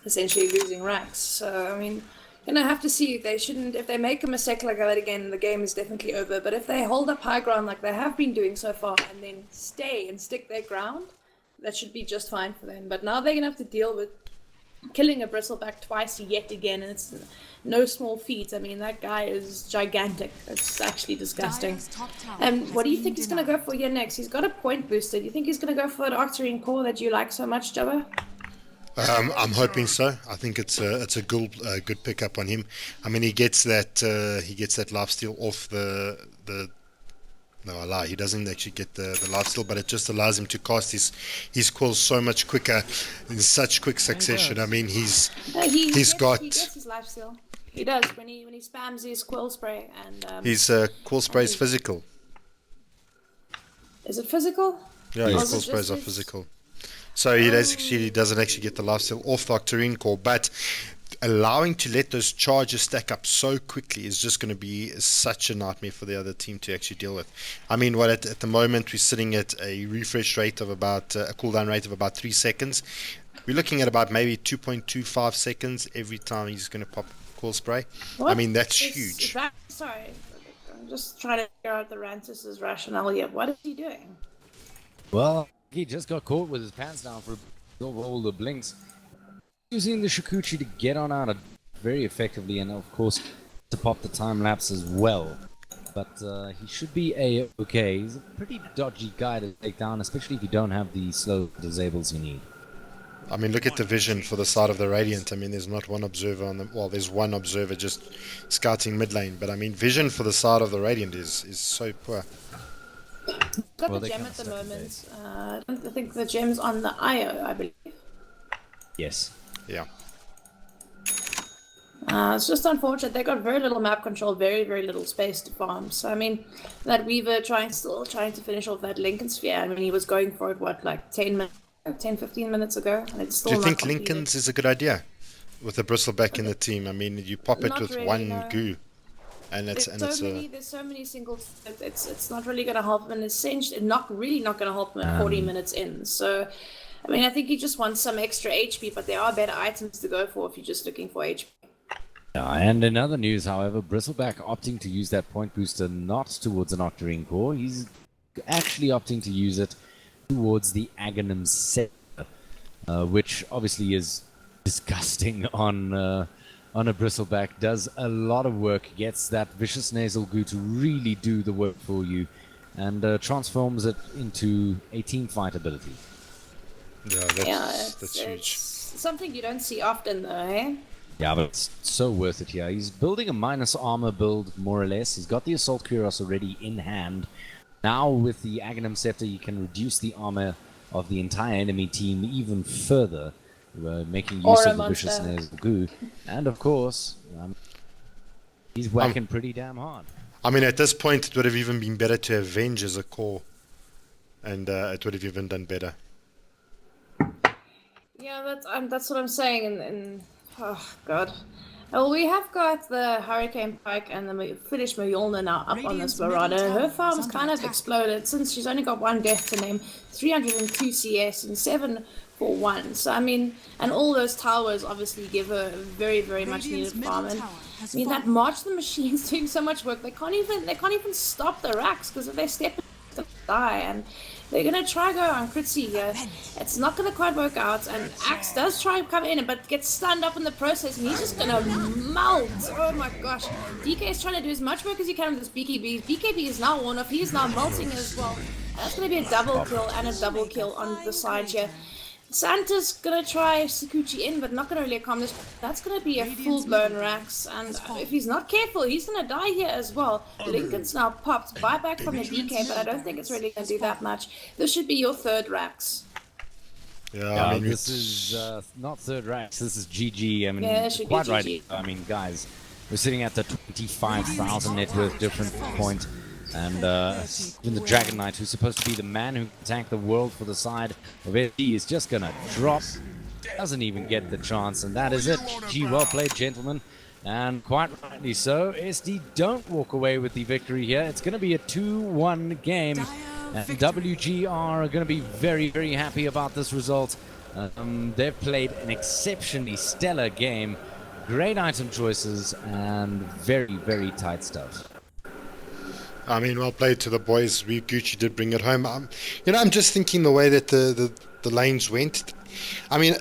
essentially losing Rax. So I mean, have to see if they make a mistake like that again, the game is definitely over. But if they hold up high ground like they have been doing so far and then stay and stick their ground, that should be just fine for them. But now they're gonna have to deal with killing a bristleback twice yet again, and it's no small feat. I mean, that guy is gigantic. It's actually disgusting. And what do you think he's going to go for here next? He's got a point booster. Do you think he's going to go for that Octarine core that you like so much, Jubba?
I'm hoping so. I think it's a good pickup on him. I mean, he gets that lifesteal off the. No, I lie. He doesn't actually get the lifesteal, but it just allows him to cast his quills so much quicker in such quick succession. I mean, he gets his
lifesteal. He does when he spams his quill spray and.
His quill spray is physical.
Is it physical?
Yeah, his quill sprays are physical. So he doesn't actually get the lifesteal off the Octarine core, but allowing to let those charges stack up so quickly is just going to be such a nightmare for the other team to actually deal with. I mean, at the moment we're sitting at a refresh rate of about a cooldown rate of about 3 seconds. We're looking at about maybe 2.25 seconds every time he's going to pop quill spray.
What?
I mean, that's huge.
Sorry, I'm just trying to figure out the Rantus's rationale here. What is he doing?
Well, he just got caught with his pants down for all the blinks. Using the Shikuchi to get on out of very effectively, and of course to pop the time lapse as well. But he should be okay. He's a pretty dodgy guy to take down, especially if you don't have the slow disables you need.
I mean, look at the vision for the side of the Radiant. I mean, there's not one observer on the... Well, there's one observer just scouting mid lane. But I mean, vision for the side of the Radiant is so poor.
Got the gem at the moment. I think the gem's on the IO, I believe.
Yes.
Yeah.
It's just unfortunate. They got very little map control, very, very little space to farm. So, I mean, that Weaver still trying to finish off that Lincoln Sphere. I mean, he was going for it, like 10, 15 minutes ago, and it's still
Do you
not
think
completed.
Lincoln's is a good idea with a bristleback in the team? I mean, you pop it
Not
with
really,
one
no.
goo, and
There's so many singles. It's not really going to help him. And it's not going to help him at 40 minutes in. So, I mean, I think he just wants some extra HP, but there are better items to go for if you're just looking for HP.
And in other news, however, Bristleback opting to use that point booster not towards an Octarine core. He's actually opting to use it towards the Aghanim Scepter, which obviously is disgusting on a Bristleback. Does a lot of work, gets that Vicious Nasal Goo to really do the work for you, and transforms it into a team fight ability.
Yeah, that's huge.
It's something you don't see often, though, eh?
Yeah, but it's so worth it here. He's building a minus armor build, more or less. He's got the Assault Cuirass already in hand. Now, with the Aghanim Scepter, you can reduce the armor of the entire enemy team even further, making use of the Vicious Nasal Goo. And, of course, he's whacking pretty damn hard.
I mean, at this point, it would have even been better to avenge as a core, and it would have even done better.
Yeah, that's what I'm saying. And oh god, well, we have got the Hurricane Pike and the Finnish Mjolnir now up on this Barada. Her farm's kind of exploded since she's only got one death to name, 302 CS and 7 for 1. So I mean, and all those towers obviously give her a very, very much needed farm. And I mean, that March the Machine's doing so much work. They can't even stop the racks because if they step in, they die. And they're gonna try go on Kritzy here. It's not gonna quite work out, and Axe does try and come in, but gets stunned up in the process, and he's just gonna melt. Oh my gosh! DK is trying to do as much work as he can with this BKB. BKB is now worn off. He is now melting as well. And that's gonna be a double kill and a double kill on the side here. Santa's gonna try Sakuchi in, but not gonna really accomplish. That's gonna be a full-blown Rax, and if he's not careful, he's gonna die here as well. Lincoln's now popped buyback from the DK, but I don't think it's really gonna do that much. This should be your third Rax.
Yeah, I mean,
this is not third Rax. This is GG. I mean,
Yeah, it should
quite
be GG.
right. I mean, guys, we're sitting at the 25,000 net worth difference point. And even the Dragon Knight, who's supposed to be the man who can tank the world for the side of SD, is just gonna drop. Doesn't even get the chance, and that is it. GG, well played, gentlemen. And quite rightly so, SD don't walk away with the victory here. It's gonna be a 2-1 game. And WG are gonna be very, very happy about this result. They've played an exceptionally stellar game. Great item choices and very, very tight stuff. I
mean, well played to the boys. Gucci did bring it home. I'm just thinking the way that the the lanes went. I mean,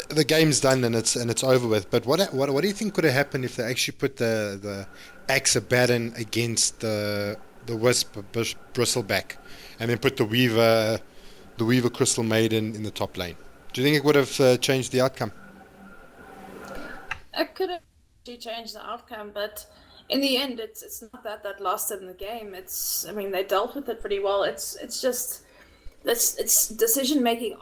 the game's done and it's over with. But what do you think could have happened if they actually put the Axe Abaddon against the Wisp Bristleback, and then put the Weaver Crystal Maiden in the top lane? Do you think it would have changed the outcome?
It could have actually changed the outcome, but in the end, it's not that lasted in the game. I mean, they dealt with it pretty well. It's just it's decision making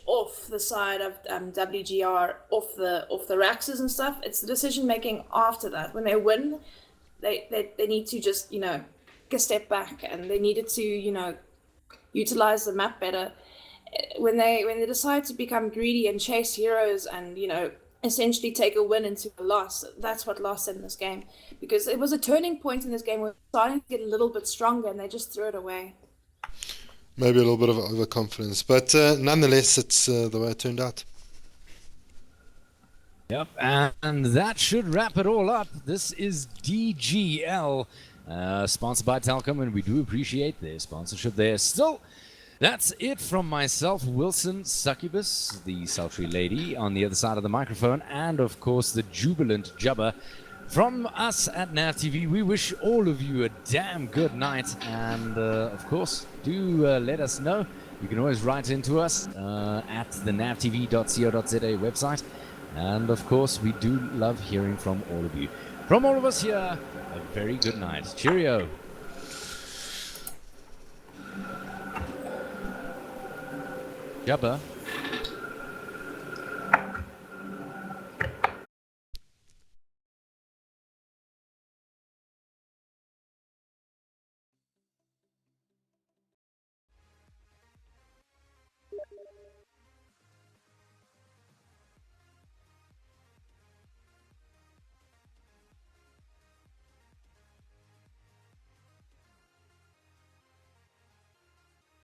off the side of WGR, off the Raxes and stuff. It's the decision making after that. When they win, they need to just take a step back, and they needed to utilize the map better. When they decide to become greedy and chase heroes and essentially take a win into a loss, that's what lost them in this game, because it was a turning point in this game where we're starting to get a little bit stronger and they just threw it away.
Maybe a little bit of overconfidence, but nonetheless, it's the way it turned out.
Yep, and that should wrap it all up. This is DGL, sponsored by Telkom, and we do appreciate their sponsorship there. Still, that's it from myself, Wilson Succubus, the sultry lady on the other side of the microphone, and of course the jubilant Jubba. From us at NAV TV, we wish all of you a damn good night, and of course, do let us know. You can always write into us at the navtv.co.za website, and of course, we do love hearing from all of you. From all of us here, a very good night. Cheerio. Jubba.